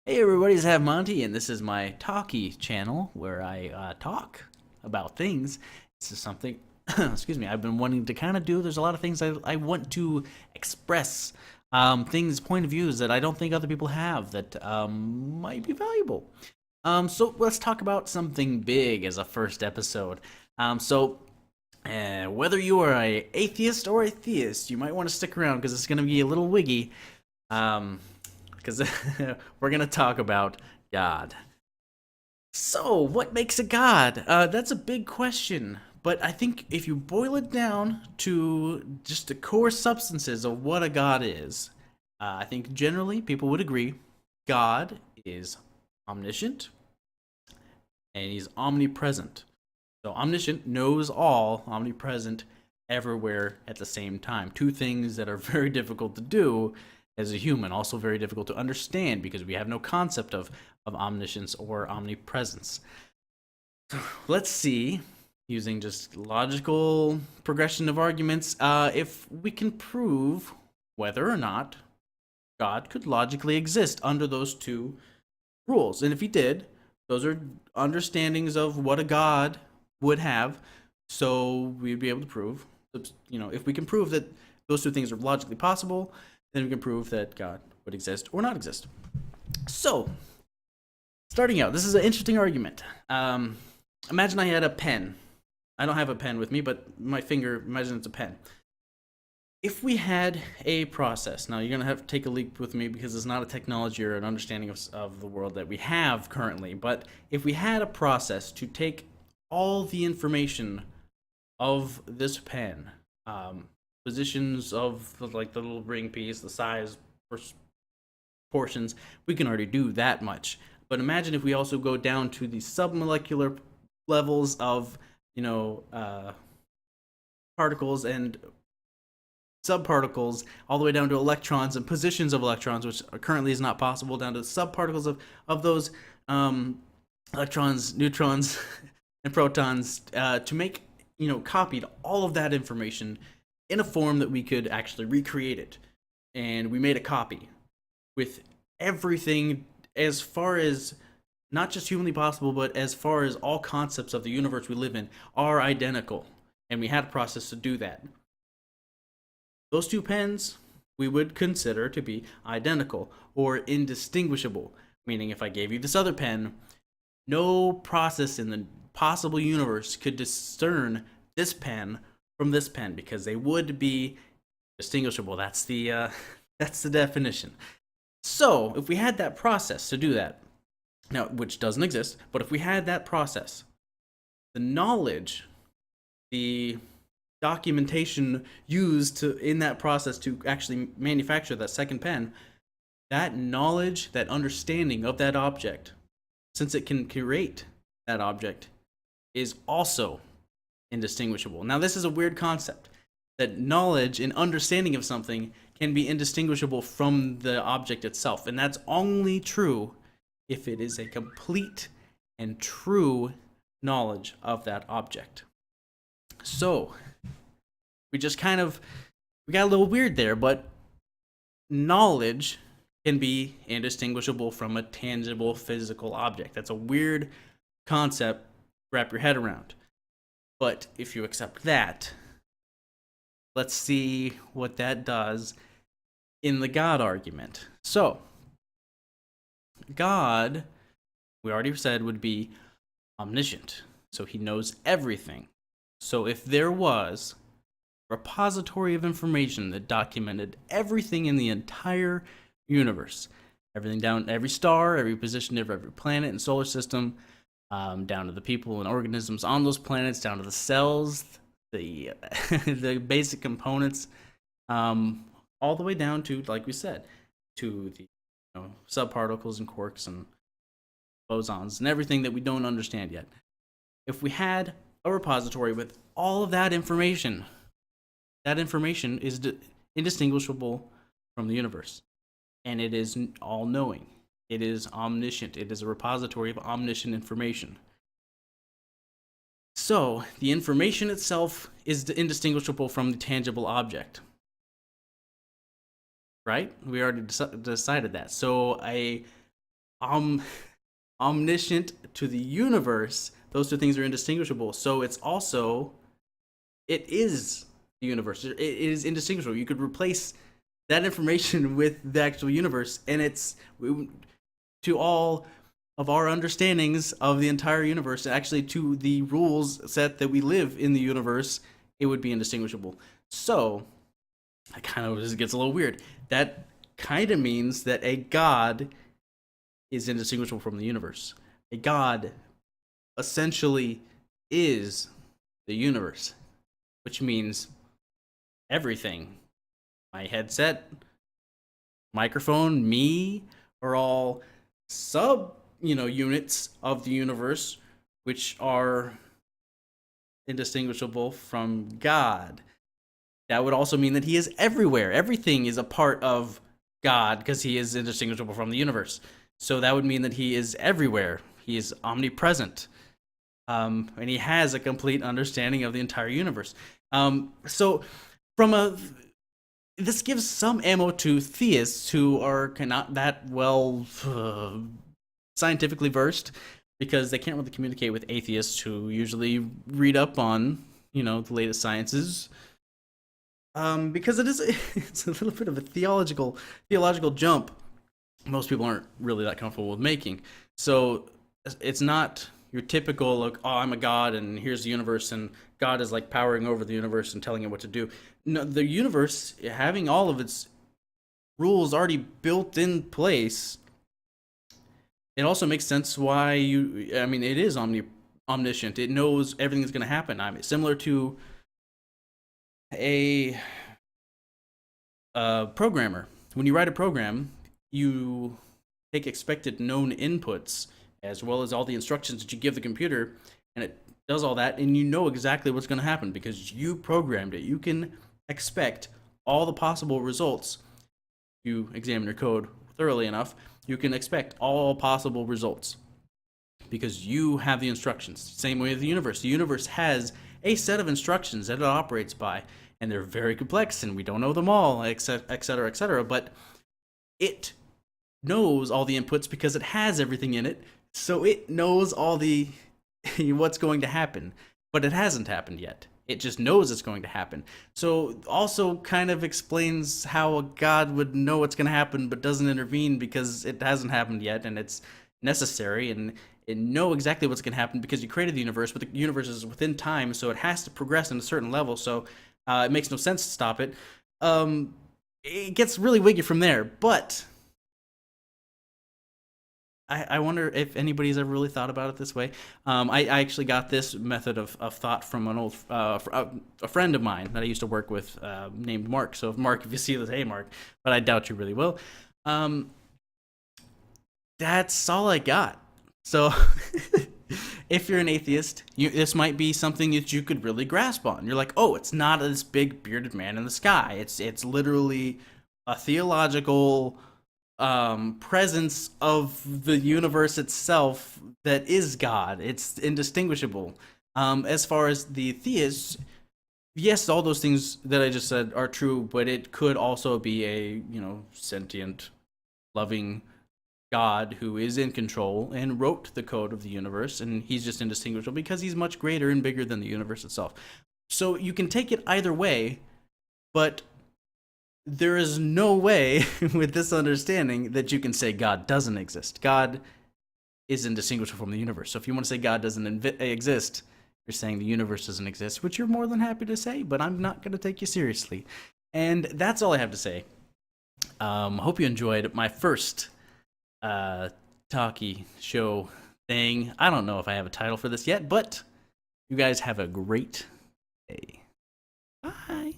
Hey everybody, it's Have Monty, and this is my talkie channel where I talk about things. This is something, excuse me, I've been wanting to kind of do. There's a lot of things I want to express, things, point of views that I don't think other people have that might be valuable. So let's talk about something big as a first episode. Whether you are a atheist or a theist, you might want to stick around because it's going to be a little wiggy. Um, because we're going to talk about God. So, what makes a God? That's a big question. But I think if you boil it down to just the core substances of what a God is, I think generally people would agree God is omniscient and he's omnipresent. So, omniscient knows all, omnipresent everywhere at the same time. Two things that are very difficult to do as a human, also very difficult to understand because we have no concept of omniscience or omnipresence. So let's see, using just logical progression of arguments, if we can prove whether or not God could logically exist under those two rules. And if he did, those are understandings of what a God would have. So we'd be able to prove, if we can prove that those two things are logically possible, then we can prove that God would exist or not exist. So, starting out, this is an interesting argument. Imagine I had a pen. I don't have a pen with me, but my finger, imagine it's a pen. If we had a process, now you're going to have to take a leap with me because it's not a technology or an understanding of the world that we have currently, but if we had a process to take all the information of this pen, positions of the little ring piece, the size, portions, we can already do that much. But imagine if we also go down to the submolecular levels of, particles and subparticles, all the way down to electrons and positions of electrons, which currently is not possible, down to subparticles of those electrons, neutrons, and protons, to make, copied all of that information in a form that we could actually recreate it. And we made a copy with everything as far as not just humanly possible, but as far as all concepts of the universe we live in are identical. And we had a process to do that. Those two pens we would consider to be identical or indistinguishable, meaning if I gave you this other pen, no process in the possible universe could discern this pen from this pen because they would be distinguishable. That's the definition. So if we had that process to do that, now which doesn't exist, but if we had that process, the knowledge, the documentation used in that process to actually manufacture that second pen, that knowledge, that understanding of that object, since it can create that object, is also indistinguishable. Now, this is a weird concept, that knowledge and understanding of something can be indistinguishable from the object itself. And that's only true if it is a complete and true knowledge of that object. So, we got a little weird there, but knowledge can be indistinguishable from a tangible physical object. That's a weird concept to wrap your head around. But if you accept that, let's see what that does in the God argument. So, God, we already said, would be omniscient. So he knows everything. So if there was a repository of information that documented everything in the entire universe, everything down, every star, every position of every planet and solar system, down to the people and organisms on those planets, down to the cells, the the basic components, all the way down to, like we said, to the subparticles and quarks and bosons and everything that we don't understand yet. If we had a repository with all of that information is indistinguishable from the universe, and it is all-knowing. It is omniscient. It is a repository of omniscient information. So, the information itself is indistinguishable from the tangible object. Right? We already decided that. So, a om- omniscient to the universe, those two things are indistinguishable. So it is the universe. It is indistinguishable. You could replace that information with the actual universe, and it's to all of our understandings of the entire universe, actually to the rules set that we live in the universe, it would be indistinguishable. So, it kind of just gets a little weird. That kind of means that a god is indistinguishable from the universe. A god essentially is the universe, which means everything. My headset, microphone, me are all sub, units of the universe, which are indistinguishable from God. That would also mean that he is everywhere. Everything is a part of God because he is indistinguishable from the universe. So that would mean that he is everywhere. He is omnipresent. And he has a complete understanding of the entire universe. So this gives some ammo to theists who are not that well scientifically versed, because they can't really communicate with atheists who usually read up on the latest sciences. Because it's a little bit of a theological jump. Most people aren't really that comfortable with making. So it's not your typical, like, oh, I'm a god and here's the universe and God is like powering over the universe and telling it what to do. No, the universe, having all of its rules already built in place, it also makes sense why it is omniscient. It knows everything that's going to happen. Similar to a programmer. When you write a program, you take expected known inputs as well as all the instructions that you give the computer, and it does all that, and you know exactly what's going to happen because you programmed it. You can expect all the possible results. If you examine your code thoroughly enough, you can expect all possible results because you have the instructions. Same way with the universe. The universe has a set of instructions that it operates by, and they're very complex, and we don't know them all, etc., etc. But it knows all the inputs because it has everything in it, so it knows all the what's going to happen, but it hasn't happened yet. It just knows it's going to happen. So also kind of explains how a god would know what's going to happen but doesn't intervene because it hasn't happened yet and it's necessary, and know exactly what's going to happen because you created the universe, but the universe is within time, so it has to progress in a certain level, so it makes no sense to stop it. It gets really wiggy from there, but I wonder if anybody's ever really thought about it this way. I actually got this method of thought from an old a friend of mine that I used to work with, named Mark. So, Mark, if you see this, hey, Mark, but I doubt you really will. That's all I got. So, if you're an atheist, this might be something that you could really grasp on. You're like, oh, it's not this big bearded man in the sky. It's literally a theological presence of the universe itself that is God. It's indistinguishable. As far as the theists, yes, all those things that I just said are true, but it could also be a sentient, loving God who is in control and wrote the code of the universe, and he's just indistinguishable because he's much greater and bigger than the universe itself. So you can take it either way, but there is no way with this understanding that you can say God doesn't exist. God is indistinguishable from the universe. So if you want to say God doesn't exist, you're saying the universe doesn't exist, which you're more than happy to say, but I'm not going to take you seriously. And that's all I have to say. Hope you enjoyed my first talkie show thing. I don't know if I have a title for this yet, but you guys have a great day. Bye.